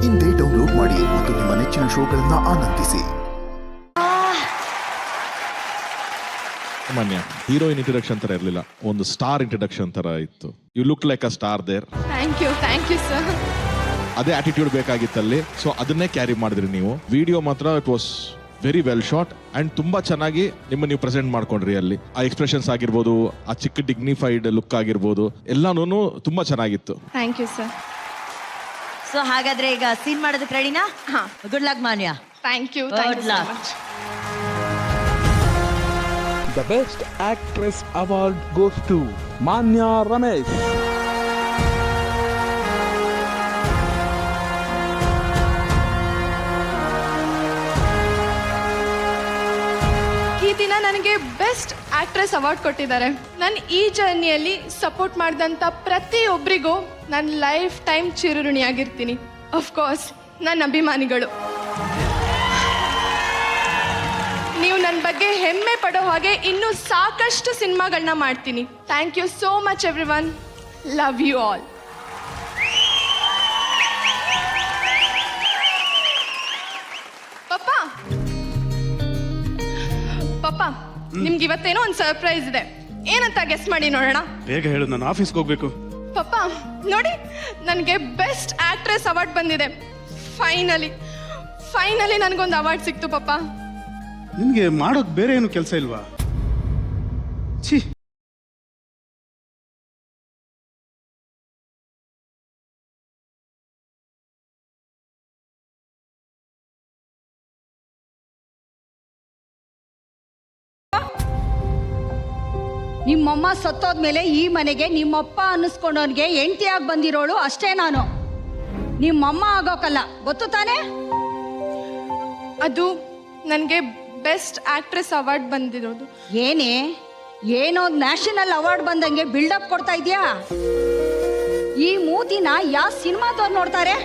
ಇಂದೇ ಡೌನ್ಲೋಡ್ ಮಾಡಿ ಮತ್ತು ನಿಮ್ಮ ನೆಚ್ಚಿನ ಶೋಗಳನ್ನ ಆನಂದಿಸಿ. ಸಾಮಾನ್ಯ ಹೀರೋಯಿನ್ ಇಂಟ್ರಡಕ್ಷನ್ ತರ ಇರಲಿಲ್ಲ, ಒಂದು ಸ್ಟಾರ್ ಇಂಟ್ರಡಕ್ಷನ್ ತರ ಇತ್ತು. You look like a star there. Thank you sir. ಅದೇ ಆಟಿಟ್ಯೂಡ್ ಬೇಕಾಗಿತ್ತಲ್ಲಿ, ಸೊ ಅದನ್ನೇ ಕ್ಯಾರಿ ಮಾಡಿದ್ರಿ ನೀವು. ವಿಡಿಯೋ ಮಾತ್ರ it was very well shot and ತುಂಬಾ ಚೆನ್ನಾಗಿ ನೀವು ಪ್ರೆಸೆಂಟ್ ಮಾಡ್ಕೊಂಡ್ರಿ. ಅಲ್ಲಿ ಆ ಎಕ್ಸ್ಪ್ರೆಷನ್ಸ್ ಆಗಿರ್ಬೋದು, ಆ ಚಿಕ್ಕ ಡಿಗ್ನಿಫೈಡ್ ಲುಕ್ ಆಗಿರ್ಬೋದು, ಎಲ್ಲಾನು ತುಂಬಾ ಚೆನ್ನಾಗಿತ್ತು. Thank you sir. ಸೊ ಹಾಗಾದ್ರೆ ಈಗ ಸೀನ್ ಮಾಡೋದಕ್ಕೆ ರೆಡಿನಾ? Good luck Manya. Thank you Good luck. The Best Actress Award goes to Manya Ramesh. ಈ ದಿನ ನನಗೆ ಬೆಸ್ಟ್ ಆಕ್ಟ್ರೆಸ್ ಅವಾರ್ಡ್ ಕೊಟ್ಟಿದ್ದಾರೆ. ನಾನು ಈ ಜರ್ನಿಯಲ್ಲಿ ಸಪೋರ್ಟ್ ಮಾಡಿದಂಥ ಪ್ರತಿಯೊಬ್ಬರಿಗೂ ನನ್ನ ಲೈಫ್ ಟೈಮ್ ಚಿರಋಣಿಯಾಗಿರ್ತೀನಿ. ಅಫ್ಕೋರ್ಸ್ ನನ್ನ ಅಭಿಮಾನಿಗಳು. ನೀವು ನನ್ನ ಬಗ್ಗೆ ಹೆಮ್ಮೆ ಪಡೋ ಹಾಗೆ ಇನ್ನೂ ಸಾಕಷ್ಟು ಸಿನಿಮಾಗಳನ್ನ ಮಾಡ್ತೀನಿ. Thank you so much everyone. Love you all. ಪಪ್ಪ ನಿಮ್ಗೆ ಇವತ್ತೇನೋ ಒಂದು ಸರ್ಪ್ರೈಸ್ ಇದೆ. ಏನಂತ ಗೆಸ್ ಮಾಡಿ ನೋಡೋಣ. ಬೇಗ ಹೇಳು, ನಾನು ಆಫೀಸ್ಗೆ ಹೋಗ್ಬೇಕು. ಪಪ್ಪ ನೋಡಿ, ನನಗೆ ಬೆಸ್ಟ್ ಆಕ್ಟ್ರೆಸ್ ಅವಾರ್ಡ್ ಬಂದಿದೆ. ಫೈನಲಿ ನನಗೊಂದು ಅವಾರ್ಡ್ ಸಿಕ್ತು ಪಪ್ಪ. ನಿನ್ಗೆ ಮಾಡೋಕ್ ಬೇರೆ ಏನು ಕೆಲಸ ಇಲ್ವಾ? ಛೀ, ನಿಮ್ಮಮ್ಮ ಸತ್ತೋದ್ಮೇಲೆ ಈ ಮನೆಗೆ ನಿಮ್ಮಪ್ಪ ಅನ್ನಿಸ್ಕೊಂಡವನಿಗೆ ಹೆಂಡತಿಯಾಗಿ ಬಂದಿರೋಳು ಅಷ್ಟೇ ನಾನು. ನಿಮ್ಮಮ್ಮ ಆಗೋಕಲ್ಲ, ಗೊತ್ತು ತಾನೇ? ಅದು ನನಗೆ ಬೆಸ್ಟ್ ಆಕ್ಟ್ರೆಸ್ ಅವಾರ್ಡ್ ಬಂದಿರೋದು. ಏನೋ ನ್ಯಾಷನಲ್ ಅವಾರ್ಡ್ ಬಂದಂಗೆ ಬಿಲ್ಡಪ್ ಕೊಡ್ತಾ ಇದೆಯಾ? ಈ ಮೂತಿನ ಯಾವ ಸಿನಿಮಾದವ್ರು ನೋಡ್ತಾರೆ?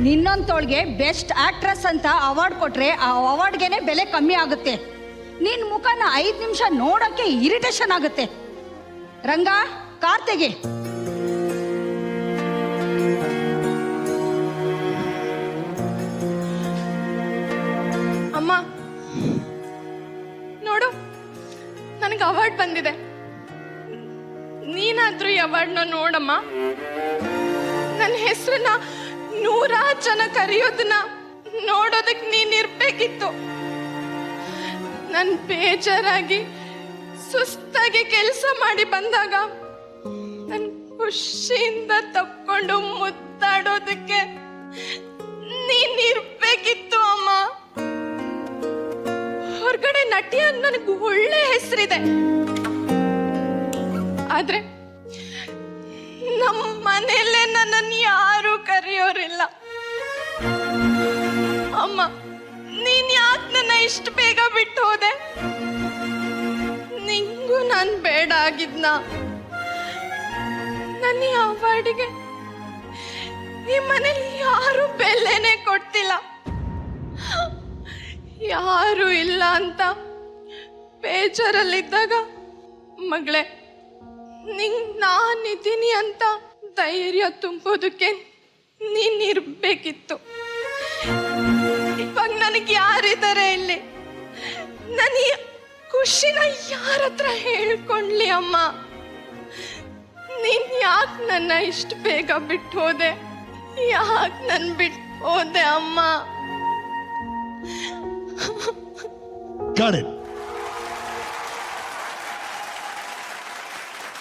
ನಿನ್ನೊಂತೋಳ್ಗೆ ಬೆಸ್ಟ್ ಆಕ್ಟ್ರೆಸ್ ಅಂತ ಅವಾರ್ಡ್ ಕೊಟ್ರೆ ಆ ಅವಾರ್ಡ್ಗೆನೆ ಬೆಲೆ ಕಮ್ಮಿ ಆಗುತ್ತೆ. ನಿನ್ನ ಮುಖನ 5 ನಿಮಿಷ ನೋಡಕ್ಕೆ ಇರಿಟೇಷನ್ ಆಗುತ್ತೆ. ರಂಗ, ಕಾರ್ತೆಗೆ. ಅಮ್ಮ ನೋಡು, ನನಗೆ ಅವಾರ್ಡ್ ಬಂದಿದೆ. ನೀನಾದ್ರೂ ಈ ಅವಾರ್ಡ್ನ ನೋಡಮ್ಮ. ನನ್ನ ಹೆಸರನ್ನ 100 ಜನ ಕರೆಯೋದನ್ನ ನೋಡೋದಕ್ಕೆ ನೀನಿರ್ಬೇಕಿತ್ತು. ನಾನು ಬೇಜಾರಾಗಿ ಸುಸ್ತಾಗಿ ಕೆಲಸ ಮಾಡಿ ಬಂದಾಗ ನನ್ನ ಖುಷಿಯಿಂದ ತಪ್ಕೊಂಡು ಮುದ್ದಾಡೋದಕ್ಕೆ ನೀನಿರ್ಬೇಕಿತ್ತು ಅಮ್ಮ. ಹೊರಗಡೆ ನಟಿಯಾಗಿ ನನಗೆ ಒಳ್ಳೆ ಹೆಸರಿದೆ, ಆದ್ರೆ ನಮ್ಮ ಮನೆಯಲ್ಲೇ ನನ್ನನ್ನು ಯಾರು ಕರೆಯೋರಿಲ್ಲ. ಅಮ್ಮ, ನೀನ್ ಯಾಕೆ ನನ್ನ ಇಷ್ಟು ಬೇಗ ಬಿಟ್ಟು ಹೋದೆ? ನಿಂಗೂ ನಾನು ಬೇಡ ಆಗಿದ್ನ? ನನ್ನ ಈ ಅವಾರ್ಡಿಗೆ ಈ ಮನೇಲಿ ಯಾರು ಬೆಲೆನೇ ಕೊಡ್ತಿಲ್ಲ. ಯಾರು ಇಲ್ಲ ಅಂತ ಬೇಜಾರಲ್ಲಿದ್ದಾಗ ಮಗಳೇ, ನಿಂಗ್ ನಾನಿದ್ದೀನಿ ಅಂತ ಧೈರ್ಯ ತುಂಬೋದಕ್ಕೆ ನೀನಿರ್ಬೇಕಿತ್ತು. ಇವಾಗ ನನಗೆ ಯಾರಿದ್ದಾರೆ ಇಲ್ಲಿ? ನನ್ನ ಈ ಖುಷಿನ ಯಾರ ಹತ್ರ ಹೇಳ್ಕೊಂಡ್ಲಿ ಅಮ್ಮ? ನೀನ್ ಯಾಕೆ ನನ್ನ ಇಷ್ಟು ಬೇಗ ಬಿಟ್ಟು ಹೋದೆ? ಯಾಕೆ ನನ್ ಬಿಟ್ಟು ಹೋದೆ ಅಮ್ಮ? Got it.